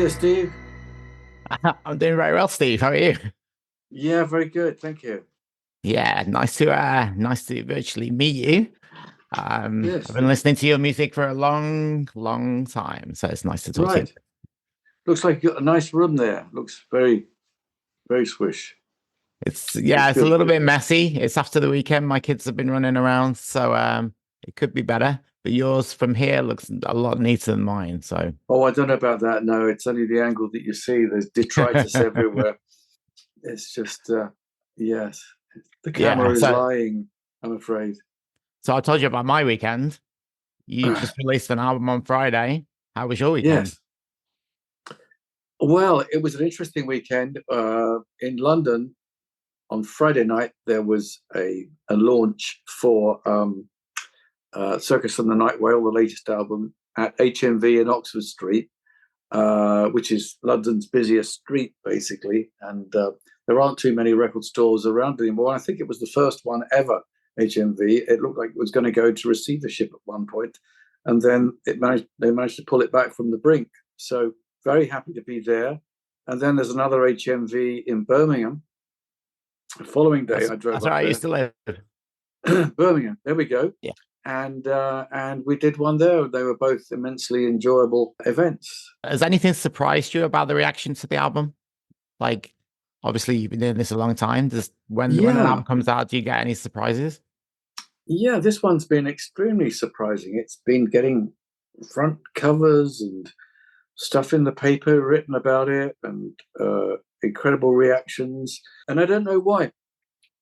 there, Steve. I'm doing very well, Steve. How are you? Yeah, very good. Thank you. Yeah, nice to virtually meet you. I've Yes, been listening to your music for a long time, so it's nice to talk to you. right. Looks like you got a nice room there. Looks very, very swish. It's Looks yeah, it's a good. little bit messy. It's after the weekend. My kids have been running around, so it could be better. But yours from here looks a lot neater than mine. So Oh, I don't know about that. No, it's only the angle that you see. There's detritus everywhere. It's just, yes, the yeah, camera is so lying, I'm afraid. so I told you about my weekend. You just released an album on Friday. How was your weekend? Yes. Well, it was an interesting weekend. In London on Friday night, there was a launch for Circus and the Nightwhale, the latest album, at HMV in Oxford Street, which is London's busiest street, basically. And there aren't too many record stores around anymore. I think it was the first one ever, HMV. It looked like it was going to go to receivership at one point, and then they managed to pull it back from the brink. So very happy to be there. And then there's another HMV in Birmingham. The following day, I drove That's where up I there. used to live. Birmingham, there we go. Yeah. And we did one there. They were both immensely enjoyable events. Has anything surprised you about the reaction to the album? Like, obviously, you've been doing this a long time. Does when an Yeah, album comes out, do you get any surprises? yeah. This one's been extremely surprising. It's been getting front covers and stuff in the paper written about it, and incredible reactions. And I don't know why,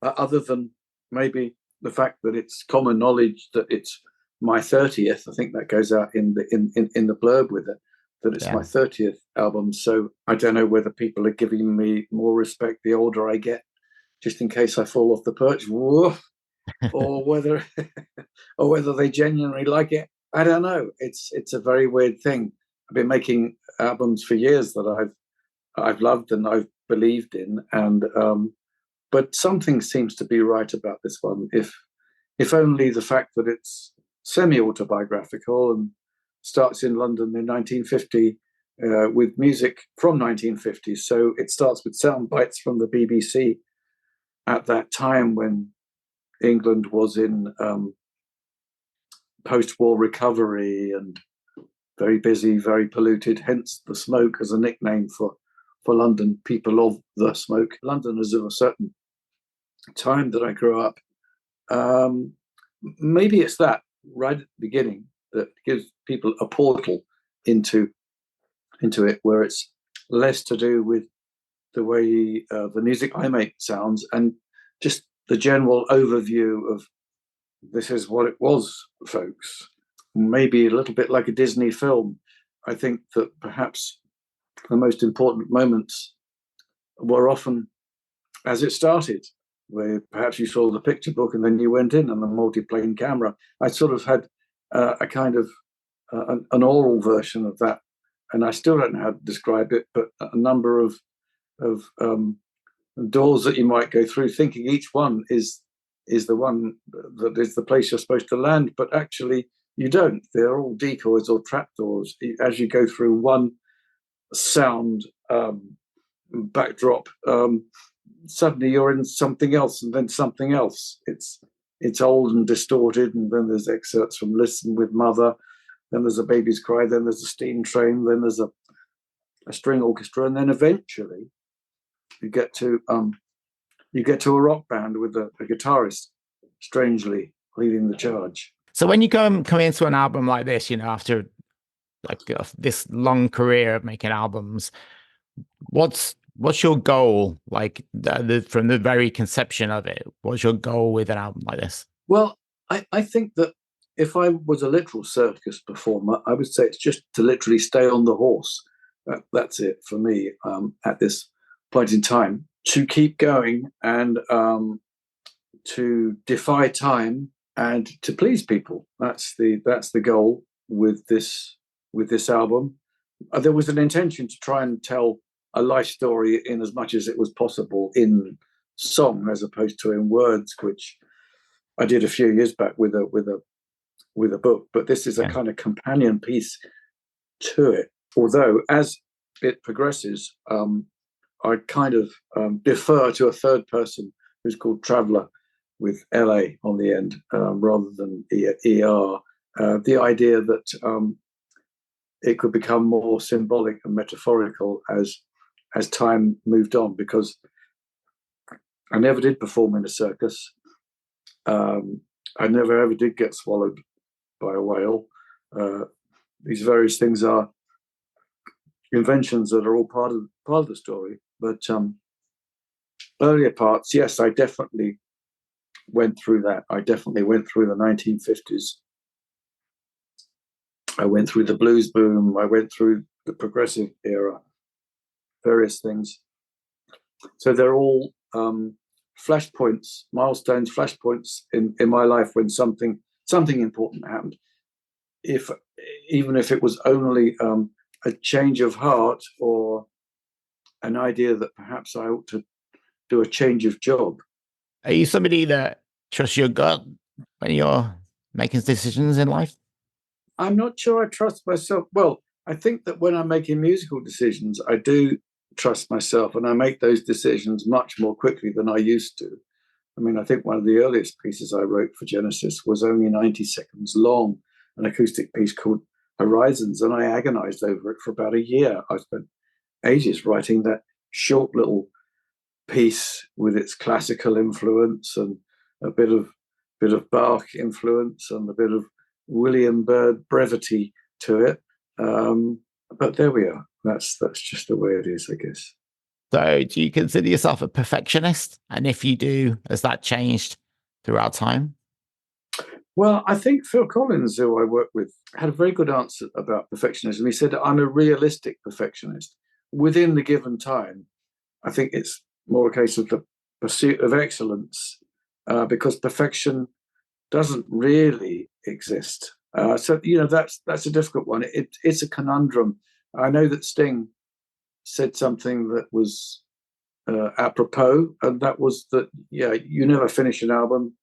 other than maybe the fact that it's common knowledge that it's my 30th. I think that goes out in the blurb with it, that it's Yeah. my 30th album. So I don't know whether people are giving me more respect the older I get, just in case I fall off the perch. Whoa, or whether or whether they genuinely like it. I don't know. It's a very weird thing. I've been making albums for years that I've loved and I've believed in, and but something seems to be right about this one. If only the fact that it's semi-autobiographical and starts in London in 1950 with music from 1950. So it starts with sound bites from the BBC at that time when England was in post-war recovery and very busy, very polluted. Hence the smoke as a nickname for London. People of the smoke. Londoners of a certain time that I grew up. Maybe it's that right at the beginning that gives people a portal into it, where it's less to do with the way the music I make sounds and just the general overview of this is what it was, folks. Maybe a little bit like a Disney film. I think that perhaps the most important moments were often as it started, where perhaps you saw the picture book and then you went in and the multi-plane camera. I sort of had a kind of an oral version of that, and I still don't know how to describe it, but a number of doors that you might go through, thinking each one is the one that is the place you're supposed to land, but actually you don't. They're all decoys or trapdoors. As you go through one sound backdrop, suddenly you're in something else and then something else. It's old and distorted, and then there's excerpts from Listen with Mother, then there's a baby's cry, then there's a steam train, then there's a string orchestra, and then eventually you get to a rock band with a guitarist strangely leading the charge. So when you come into an album like this, after this long career of making albums, what's your goal? Like from the very conception of it, what's your goal with an album like this? Well, I think that if I was a literal circus performer, I would say it's just to literally stay on the horse. That's it for me at this point in time. To keep going and to defy time and to please people. That's the goal with this album. There was an intention to try and tell a life story in as much as it was possible in song as opposed to in words, which I did a few years back with a book. But this is a Yeah. kind of companion piece to it. Although, as it progresses, I kind of defer to a third person who's called Travla, with LA on the end, rather than ER. The idea that it could become more symbolic and metaphorical as time moved on, because I never did perform in a circus. I never ever did get swallowed by a whale. These various things are inventions that are all part of the story. But earlier parts, yes, I definitely went through that. I definitely went through the 1950s. I went through the blues boom. I went through the progressive era, various things. So they're all flashpoints, milestones, flashpoints in my life when something important happened. Even if it was only a change of heart, or an idea that perhaps I ought to do a change of job. Are you somebody that trusts your gut when you're making decisions in life? I'm not sure I trust myself. Well, I think that when I'm making musical decisions, I do trust myself, and I make those decisions much more quickly than I used to. I mean, I think one of the earliest pieces I wrote for Genesis was only 90 seconds long, an acoustic piece called Horizons, and I agonized over it for about a year. I spent ages writing that short little piece with its classical influence and a bit of Bach influence and a bit of William Byrd brevity to it. But there we are. That's just the way it is, I guess. So do you consider yourself a perfectionist? And if you do, has that changed throughout time? Well, I think Phil Collins, who I work with, had a very good answer about perfectionism. He said, I'm a realistic perfectionist. Within the given time, I think it's more a case of the pursuit of excellence, because perfection doesn't really exist. So, that's a difficult one. It's a conundrum. I know that Sting said something that was apropos, and that was that, you never finish an album,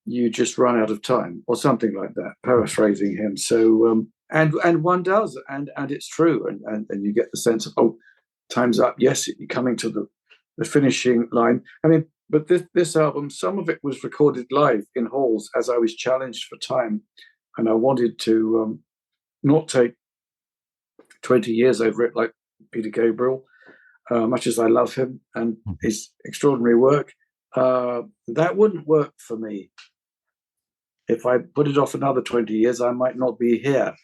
you just run out of time, or something like that, paraphrasing him. So, and one does, and it's true, and you get the sense of, oh, time's up. Yes, you're coming to the finishing line. I mean, but this album, some of it was recorded live in halls as I was challenged for time, and I wanted to not take 20 years over it like Peter Gabriel, much as I love him and his extraordinary work. That wouldn't work for me. If I put it off another 20 years, I might not be here.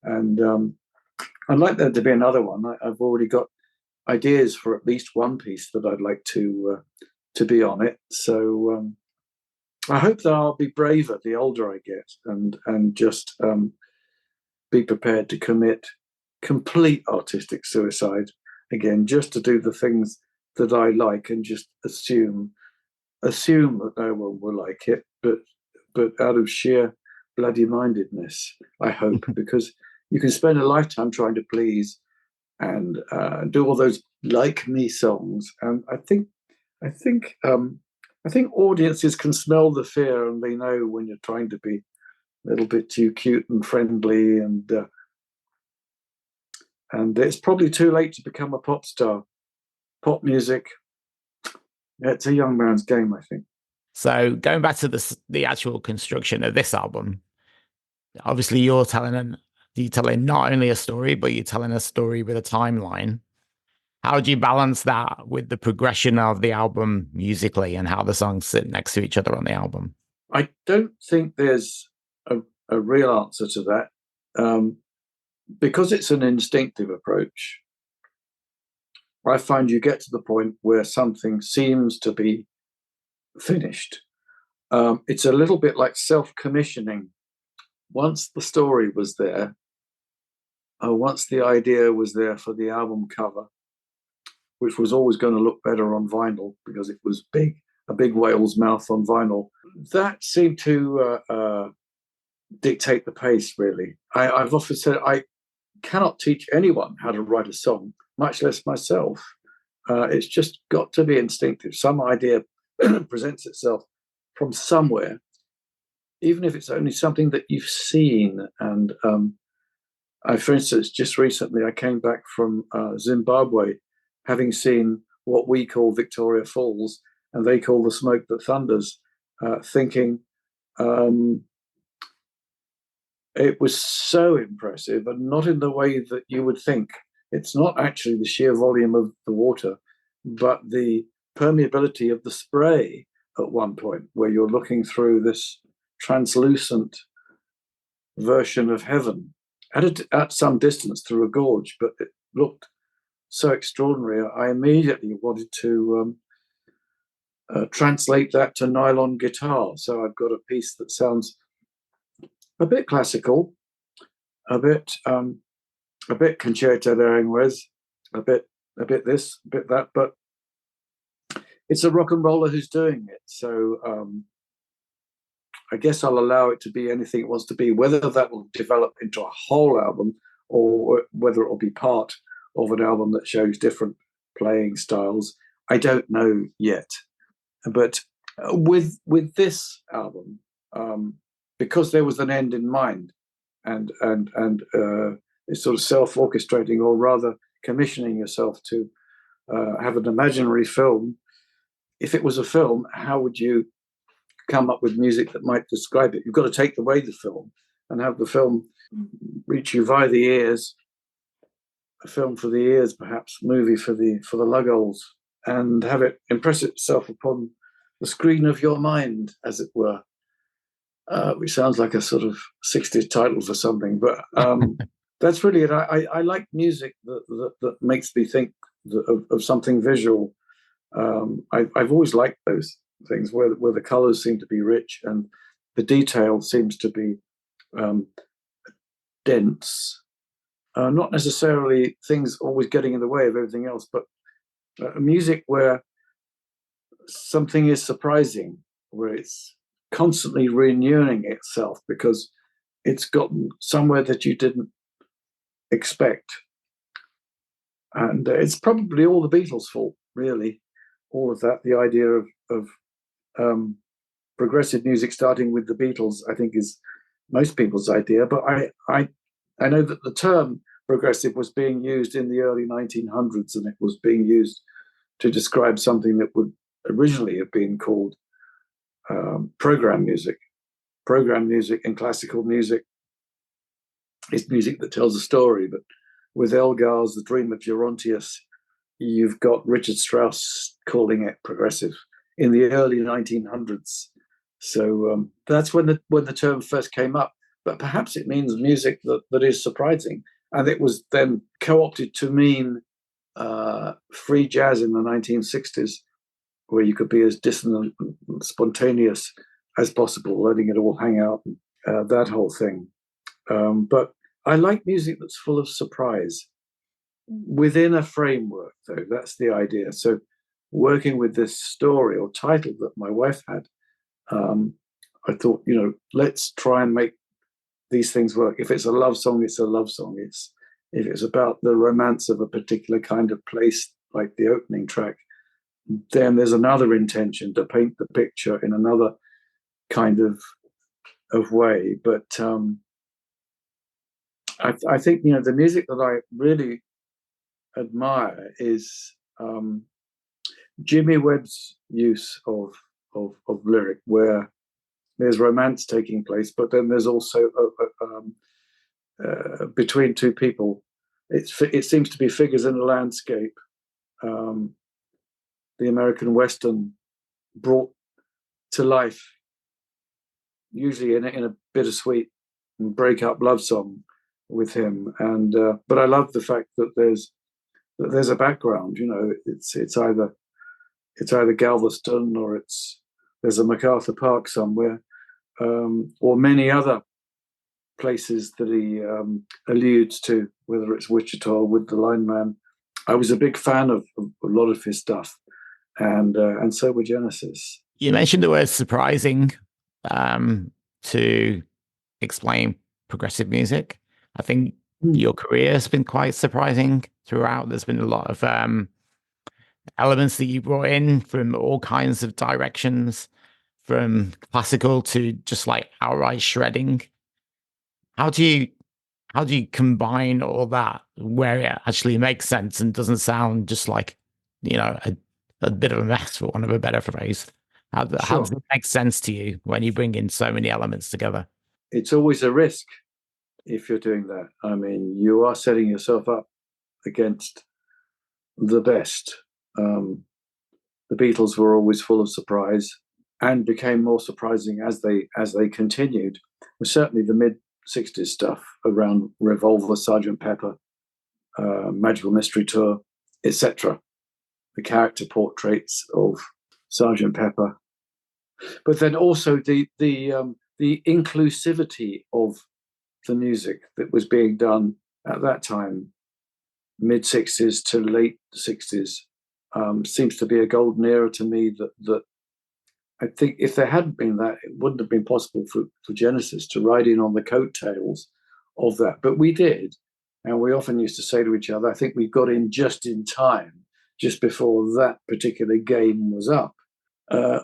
And I'd like there to be another one. I've already got ideas for at least one piece that I'd like to be on it. So I hope that I'll be braver the older I get, and just be prepared to commit complete artistic suicide again, just to do the things that I like, and just assume that no one will like it, but out of sheer bloody mindedness, I hope, because you can spend a lifetime trying to please and do all those like me songs, and I think audiences can smell the fear, and they know when you're trying to be a little bit too cute and friendly, and it's probably too late to become a pop star. Pop music, it's a young man's game, I think. So going back to the actual construction of this album, obviously you're telling not only a story, but you're telling a story with a timeline. How do you balance that with the progression of the album musically, and how the songs sit next to each other on the album? I don't think there's a real answer to that, because it's an instinctive approach. I find you get to the point where something seems to be finished. It's a little bit like self-commissioning. Once the story was there, once the idea was there for the album cover, which was always going to look better on vinyl because it was a big whale's mouth on vinyl, that seemed to dictate the pace, really. I've often said I cannot teach anyone how to write a song, much less myself. It's just got to be instinctive. Some idea presents itself from somewhere, even if it's only something that you've seen, and For instance, just recently I came back from Zimbabwe, having seen what we call Victoria Falls and they call the smoke that thunders, thinking it was so impressive, and not in the way that you would think. It's not actually the sheer volume of the water, but the permeability of the spray at one point, where you're looking through this translucent version of heaven at some distance through a gorge, but it looked so extraordinary. I immediately wanted to translate that to nylon guitar. So I've got a piece that sounds a bit classical, a bit concerto d'Aranjuez, a bit this, a bit that, but it's a rock and roller who's doing it. So I guess I'll allow it to be anything it wants to be. Whether that will develop into a whole album or whether it will be part of an album that shows different playing styles, I don't know yet. But with this album, because there was an end in mind, and it's sort of self-orchestrating, or rather commissioning yourself to have an imaginary film. If it was a film, how would you come up with music that might describe it? You've got to take away the film and have the film reach you via the ears. A film for the ears, perhaps movie for the lugholes, and have it impress itself upon the screen of your mind, as it were. Which sounds like a sort of 60s title for something, but that's really it. I like music that makes me think of something visual. I've always liked those things where the colors seem to be rich and the detail seems to be dense. Not necessarily things always getting in the way of everything else, but music where something is surprising, where it's constantly renewing itself because it's gotten somewhere that you didn't expect. And it's probably all the Beatles' fault, really. All of that, the idea of progressive music starting with the Beatles, I think, is most people's idea. But I know that the term progressive was being used in the early 1900s, and it was being used to describe something that would originally have been called program music. Program music in classical music is music that tells a story, but with Elgar's The Dream of Gerontius, you've got Richard Strauss calling it progressive in the early 1900s. So that's when the term first came up. But perhaps it means music that is surprising, and it was then co-opted to mean free jazz in the 1960s, where you could be as dissonant and spontaneous as possible, letting it all hang out, that whole thing. But I like music that's full of surprise within a framework, though. That's the idea. So working with this story or title that my wife had, I thought, let's try and make these things work. If it's a love song, it's a love song. If it's about the romance of a particular kind of place, like the opening track, then there's another intention to paint the picture in another kind of way. But I think the music that I really admire is Jimmy Webb's use of lyric, where there's romance taking place, but then there's also between two people. It seems to be figures in a landscape. The American Western brought to life, usually in a bittersweet breakup love song with him. And but I love the fact that there's a background. It's either Galveston or there's a MacArthur Park somewhere, or many other places that he alludes to, whether it's Wichita with the Line Man. I was a big fan of a lot of his stuff, and so were Genesis. You mentioned the word surprising to explain progressive music. I think your career has been quite surprising throughout. There's been a lot of elements that you brought in from all kinds of directions, from classical to just like outright shredding. How do you how do you combine all that where it actually makes sense and doesn't sound just like, a bit of a mess, for want of a better phrase? How does Sure. it make sense to you when you bring in so many elements together? It's always a risk if you're doing that. I mean, you are setting yourself up against the best. The Beatles were always full of surprise and became more surprising as they continued. Well, certainly the mid-60s stuff around Revolver, Sergeant Pepper, Magical Mystery Tour, etc. The character portraits of Sergeant Pepper, but then also the inclusivity of the music that was being done at that time, mid-60s to late 60s, seems to be a golden era to me that I think if there hadn't been that, it wouldn't have been possible for Genesis to ride in on the coattails of that. But we did. And we often used to say to each other, I think we got in just in time, just before that particular game was up.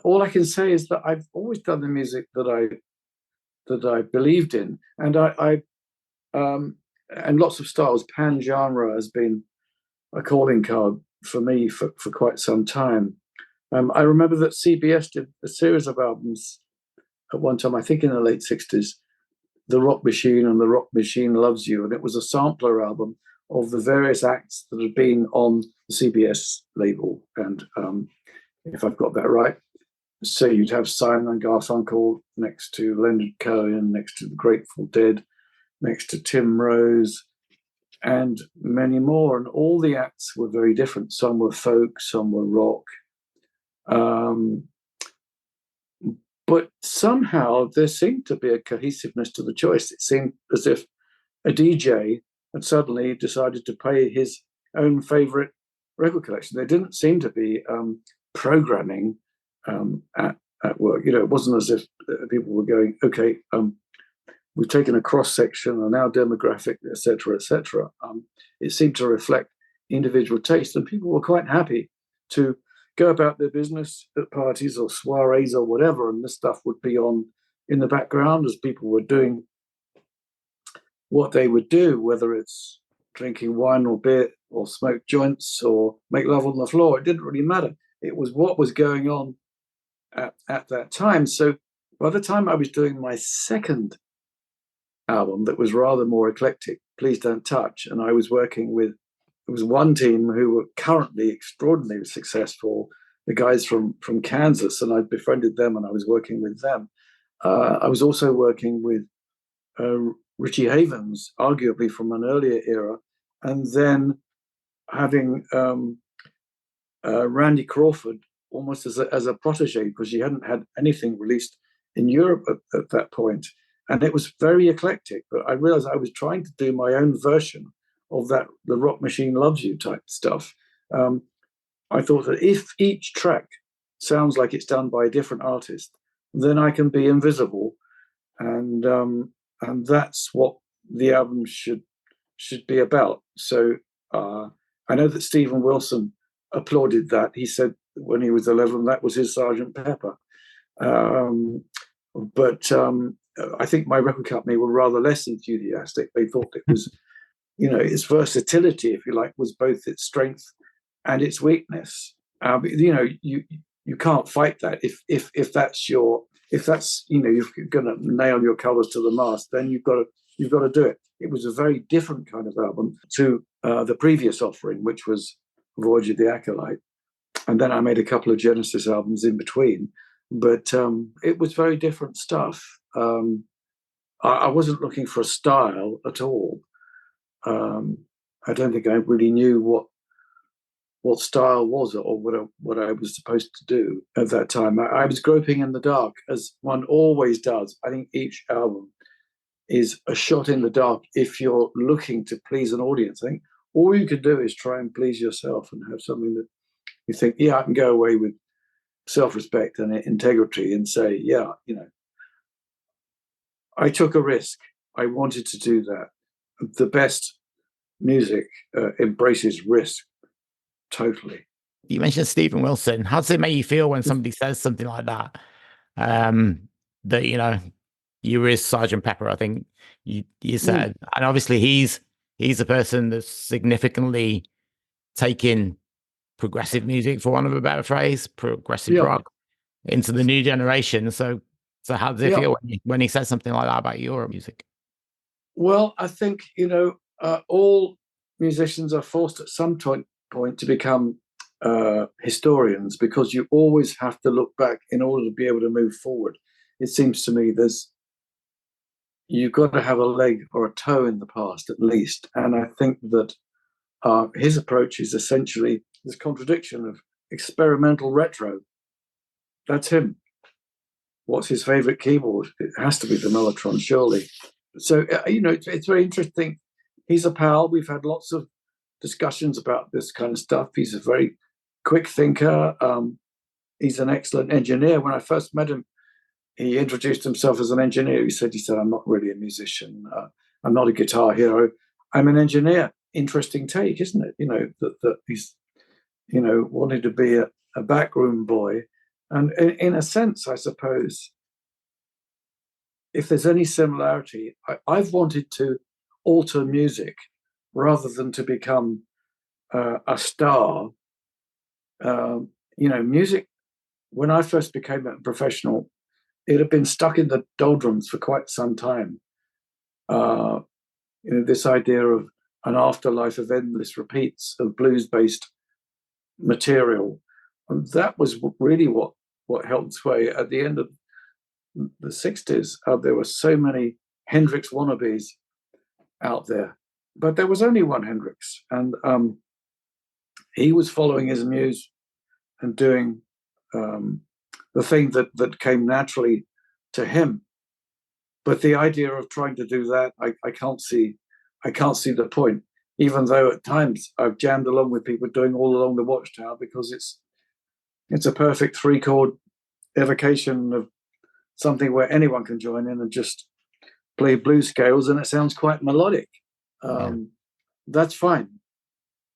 All I can say is that I've always done the music that I believed in. And and lots of styles, pan genre has been a calling card for me for quite some time. I remember that CBS did a series of albums at one time, I think in the late 60s, The Rock Machine and The Rock Machine Loves You. And it was a sampler album of the various acts that had been on the CBS label. And if I've got that right, so you'd have Simon and Garfunkel next to Leonard Cohen, next to the Grateful Dead, next to Tim Rose, and many more. And all the acts were very different. Some were folk, some were rock. But somehow there seemed to be a cohesiveness to the choice. It seemed as if a DJ had suddenly decided to play his own favorite record collection. There didn't seem to be programming at work. It wasn't as if people were going, okay, we've taken a cross section and now demographic, etc., etc. It seemed to reflect individual taste, and people were quite happy to go about their business at parties or soirees or whatever, and this stuff would be on in the background as people were doing what they would do, whether it's drinking wine or beer or smoke joints or make love on the floor. It didn't really matter. It was what was going on at that time. So by the time I was doing my second album that was rather more eclectic, Please Don't Touch, and I was working with, there was one team who were currently extraordinarily successful, the guys from Kansas, and I befriended them and I was working with them. I was also working with Richie Havens, arguably from an earlier era, and then having Randy Crawford almost as a protege, because he hadn't had anything released in Europe at that point. And it was very eclectic, but I realized I was trying to do my own version of that, the Rock Machine Loves You type stuff. I thought that if each track sounds like it's done by a different artist, then I can be invisible, and that's what the album should be about. So I know that Stephen Wilson applauded that. He said when he was 11, that was his Sergeant Pepper. But I think my record company were rather less enthusiastic. They thought it was, its versatility, if you like, was both its strength and its weakness. You can't fight that. If that's you're going to nail your colours to the mast, then you've got to do it. It was a very different kind of album to the previous offering, which was Voyage of the Acolyte, and then I made a couple of Genesis albums in between. But it was very different stuff. I wasn't looking for a style at all. I don't think I really knew what style was or what I was supposed to do at that time. I was groping in the dark, as one always does. I think each album is a shot in the dark if you're looking to please an audience. I think all you can do is try and please yourself and have something that you think, yeah, I can go away with self-respect and integrity and say, yeah, I took a risk. I wanted to do that. The best music embraces risk totally. You mentioned Stephen Wilson. How does it make you feel when somebody says something like that? That you were his Sergeant Pepper, I think you said. And obviously he's a person that's significantly taken progressive music, for want of a better phrase, progressive rock, into the new generation. So how does it feel when he says something like that about your music? Well, I think, all musicians are forced at some point to become historians, because you always have to look back in order to be able to move forward. It seems to me you've got to have a leg or a toe in the past at least. And I think that his approach is essentially this contradiction of experimental retro. That's him. What's his favorite keyboard? It has to be the Mellotron, surely. So, it's very interesting. He's a pal. We've had lots of discussions about this kind of stuff. He's a very quick thinker. He's an excellent engineer. When I first met him, he introduced himself as an engineer. He said, I'm not really a musician. I'm not a guitar hero. I'm an engineer. Interesting take, isn't it? That he's, wanted to be a backroom boy. And in a sense, I suppose, if there's any similarity, I've wanted to alter music rather than to become a star. Music, when I first became a professional, it had been stuck in the doldrums for quite some time. This idea of an afterlife of endless repeats of blues-based material. And that was really what helped sway. At the end of the 60s, there were so many Hendrix wannabes out there, but there was only one Hendrix, and he was following his muse and doing the thing that came naturally to him. But the idea of trying to do that, I can't see the point. Even though at times I've jammed along with people doing All Along the Watchtower, because it's a perfect 3-chord evocation of something where anyone can join in and just play blues scales, and it sounds quite melodic. That's fine.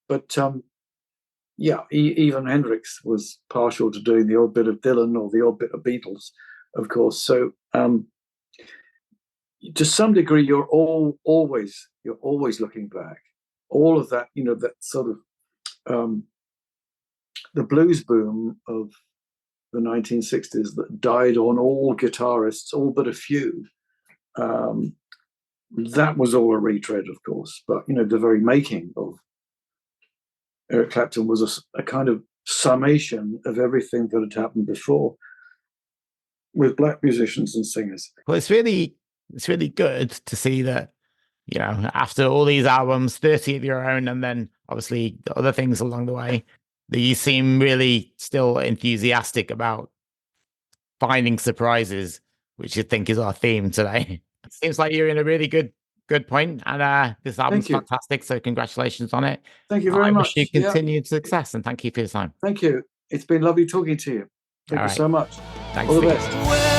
But even Hendrix was partial to doing the odd bit of Dylan or the odd bit of Beatles, of course. So to some degree, you're always looking back. All of that, that sort of the blues boom of the 1960s that died on all guitarists, all but a few. That was all a retread, of course. But the very making of Eric Clapton was a kind of summation of everything that had happened before with black musicians and singers. Well, it's really good to see that, after all these albums, 30 of your own, and then obviously the other things along the way, that you seem really still enthusiastic about finding surprises, which I think is our theme today. It seems like you're in a really good point, and this album's fantastic, so congratulations on it. Thank you very much. I wish you continued success, and thank you for your time. Thank you. It's been lovely talking to you. Thank you so much. Thanks. All the best.